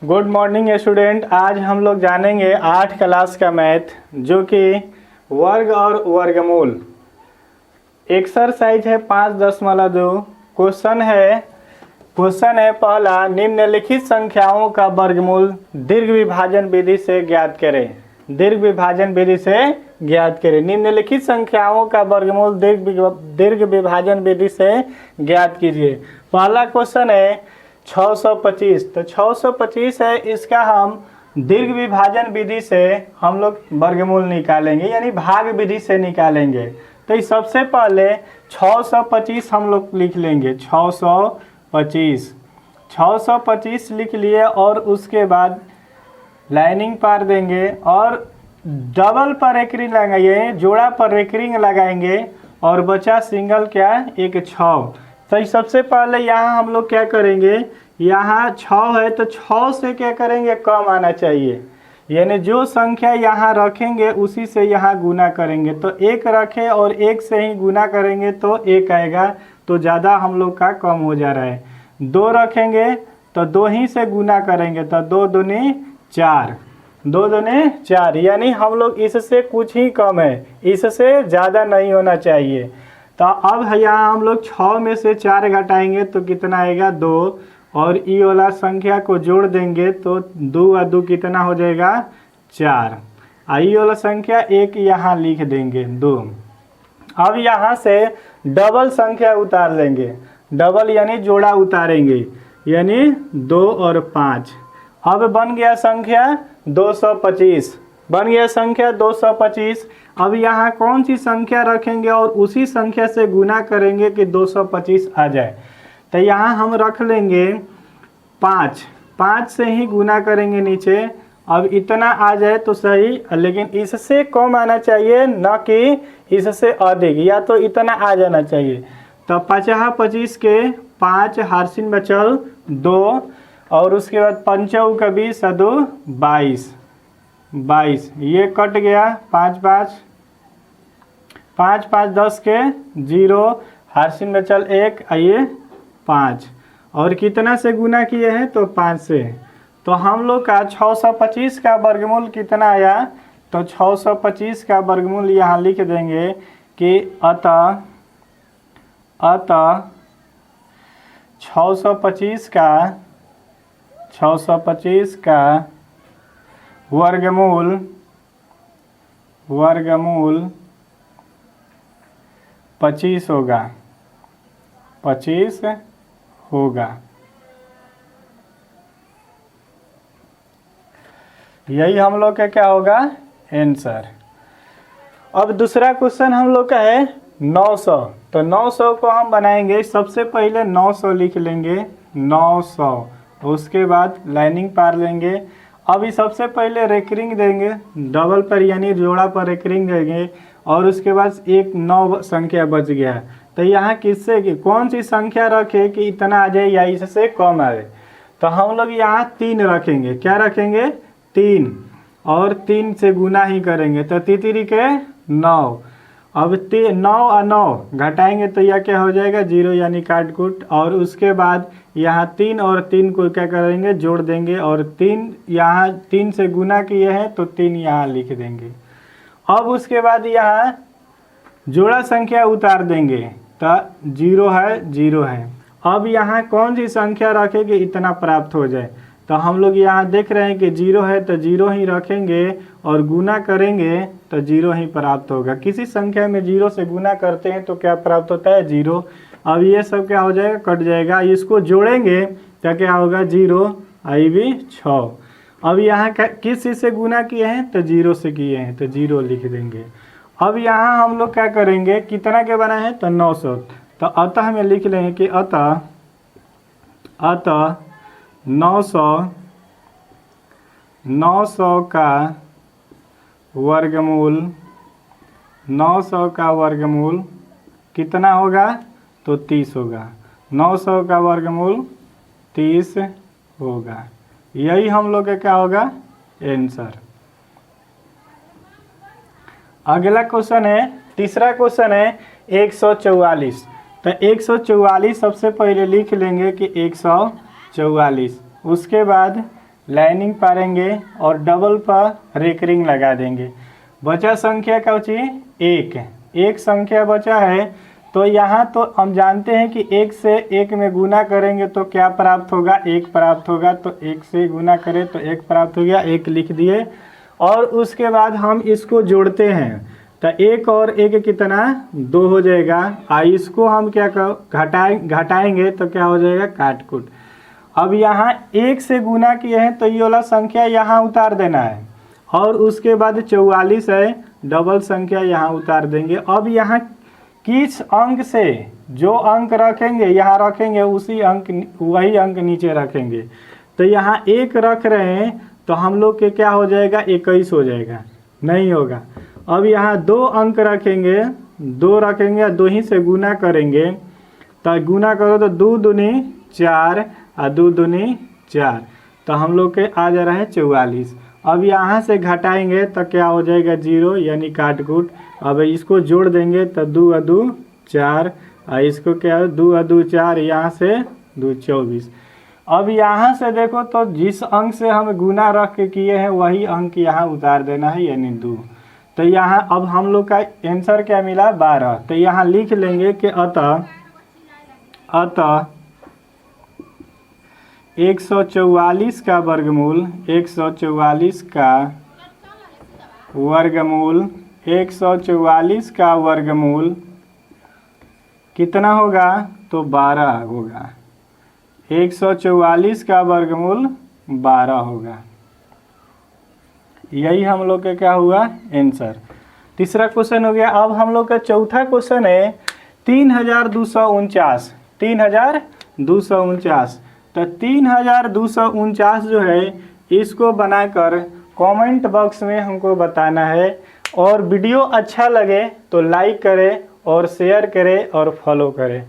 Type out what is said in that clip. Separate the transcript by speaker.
Speaker 1: Good morning student. आज हम लोग जानेंगे 8 क्लास का मैथ जो कि वर्ग और वर्गमूल। एक्सरसाइज है 5.2। क्वेश्चन है पहला, निम्नलिखित संख्याओं का वर्गमूल दीर्घ विभाजन विधि से ज्ञात करें। दीर्घ विभाजन विधि से ज्ञात करें। निम्नलिखित संख्याओं का वर्गमूल दीर्घ विभाजन विधि से ज्ञात कीजिए। पहला क्वेश्चन है 625। तो 625 है, इसका हम दीर्घ विभाजन विधि से हम लोग वर्गमूल निकालेंगे, यानी भाग विधि से निकालेंगे। तो इस सबसे पहले 625 हम लोग लिख लेंगे। 625 लिख लिए और उसके बाद लाइनिंग पार देंगे और डबल पर एक रिंग लगाएंगे, जोड़ा पर एक रिंग लगाएंगे और बचा सिंगल क्या, एक 6। तो सबसे पहले यहाँ हम लोग क्या करेंगे, यहाँ 6 है तो 6 से क्या करेंगे, कम आना चाहिए, यानी जो संख्या यहाँ रखेंगे उसी से यहाँ गुना करेंगे। तो 1 रखें और 1 से ही गुना करेंगे तो 1 आएगा, तो ज़्यादा हम लोग का कम हो जा रहा है। 2 रखेंगे तो 2 ही से गुना करेंगे तो 2 दूनी 4, 2 दूनी 4, यानी हम लोग इससे कुछ ही कम है, इससे ज़्यादा नहीं होना चाहिए। तो अब यहाँ हम लोग 6 में से 4 घटाएंगे तो कितना आएगा, 2, और ई वाला संख्या को जोड़ देंगे तो 2 और 2 कितना हो जाएगा, 4। ई वाला संख्या 1 यहाँ लिख देंगे, 2। अब यहाँ से डबल संख्या उतार लेंगे, डबल यानी जोड़ा उतारेंगे, यानी 2 और 5। अब बन गया संख्या 225, बन गया संख्या 225। अब यहाँ कौन सी संख्या रखेंगे और उसी संख्या से गुना करेंगे कि 225 आ जाए। तो यहाँ हम रख लेंगे 5 से ही गुना करेंगे नीचे। अब इतना आ जाए तो सही, लेकिन इससे कम आना चाहिए, न कि इससे अधिक, या तो इतना आ जाना चाहिए। तो 50 के 5 हारसिन बचल 2, और उसके बाद 5 का 20 और 2 22, ये कट गया। 5 5 10 के 0, हारसिन बचल 1, ये 5, और कितना से गुना किए हैं तो 5 से। तो हम लोग का 625 का वर्गमूल कितना आया, तो 625 का वर्गमूल यहाँ लिख देंगे कि अतः 625 का वर्गमूल 25 होगा, 25 होगा। यही हम लोग का क्या होगा, आंसर। अब दूसरा क्वेश्चन हम लोग का है 900। तो 900 को हम बनाएंगे, सबसे पहले 900 लिख लेंगे, 900, उसके बाद लाइनिंग पार लेंगे। अभी सबसे पहले रेकरिंग देंगे, डबल पर यानी जोड़ा पर रेकरिंग देंगे, और उसके बाद एक 9 संख्या बच गया। तो यहाँ किससे की कौन सी संख्या रखे कि इतना आ जाए या इससे कम आए। तो हम लोग यहाँ 3 रखेंगे, क्या रखेंगे, 3, और 3 से गुना ही करेंगे तो 3 के 9। अब 9 और 9 घटाएंगे तो यह क्या हो जाएगा, 0, यानी काट कूट, और उसके बाद यहाँ 3 और 3 को क्या करेंगे, जोड़ देंगे, और 3 यहाँ 3 से गुना किए हैं तो 3 यहाँ लिख देंगे। अब उसके बाद यहाँ जोड़ा संख्या उतार देंगे तो 0 है। अब यहाँ कौन सी संख्या रखें कि इतना प्राप्त हो जाए। तो हम लोग यहाँ देख रहे हैं कि 0 है तो 0 ही रखेंगे, और गुना करेंगे तो 0 ही प्राप्त होगा। किसी संख्या में 0 से गुना करते हैं तो क्या प्राप्त होता है, 0। अब ये सब क्या हो जाएगा, कट जाएगा। इसको जोड़ेंगे तो क्या होगा, 0, आई भी 6। अब यहाँ किस चीज़ से गुना किए हैं, तो 0 से किए हैं तो 0 लिख देंगे। अब यहाँ हम लोग क्या करेंगे, कितना के बना है, तो 900। तो अतः में लिख लेंगे कि अतः 900 का वर्गमूल कितना होगा, तो 30 होगा। 900 का वर्गमूल 30 होगा। यही हम लोग का क्या होगा, आंसर। अगला क्वेश्चन है, तीसरा क्वेश्चन है 144। तो 144 सबसे पहले लिख लेंगे कि 144, उसके बाद लाइनिंग पारेंगे और डबल पर रेकरिंग लगा देंगे। बचा संख्या क्या बची? एक संख्या बचा है। तो यहाँ तो हम जानते हैं कि 1 से 1 में गुना करेंगे तो क्या प्राप्त होगा? 1 प्राप्त होगा। तो 1 से गुना करें तो 1 प्राप्त हो गया, 1 लिख दिए। और उसके बाद हम इसको जोड़ते हैं तो 1 और 1 कितना? 2 हो जाएगा। इसको हम क्या घटाएंगे तो क्या हो जाएगा? काट कूट। अब यहाँ 1 से गुना किए हैं तो ये वाला संख्या यहाँ उतार देना है और उसके बाद 44 है, डबल संख्या यहाँ उतार देंगे। अब यहाँ किस अंक से जो अंक रखेंगे यहाँ रखेंगे, वही अंक नीचे रखेंगे। तो यहाँ 1 रख रहे हैं तो हम लोग के क्या हो जाएगा? 21 हो जाएगा, नहीं होगा। अब यहाँ 2 अंक रखेंगे, 2 रखेंगे, 2 ही से गुना करेंगे तो गुना करो तो 2 दूनी 4 और 2 दूनी 4, तो हम लोग के आ जा रहा है 44। अब यहाँ से घटाएंगे तो क्या हो जाएगा? 0, यानी काट कूट। अब इसको जोड़ देंगे तो 2 और 2 4, और इसको क्या है? 2 और 2 4, यहाँ से 2 24। अब यहाँ से देखो तो जिस अंक से हम गुना रख के किए हैं वही अंक यहाँ उतार देना है, यानी 2। तो यहाँ अब हम लोग का आंसर क्या मिला? 12। तो यहाँ लिख लेंगे कि अतः 144 का वर्गमूल 144 का वर्गमूल कितना होगा? तो 12 होगा। 144 का वर्गमूल 12 होगा। यही हम लोग का क्या हुआ? आंसर। तीसरा क्वेश्चन हो गया। अब हम लोग का चौथा क्वेश्चन है 3249। 3249। तो 3249 जो है इसको बनाकर कमेंट बॉक्स में हमको बताना है। और वीडियो अच्छा लगे तो लाइक करें और शेयर करें और फॉलो करें।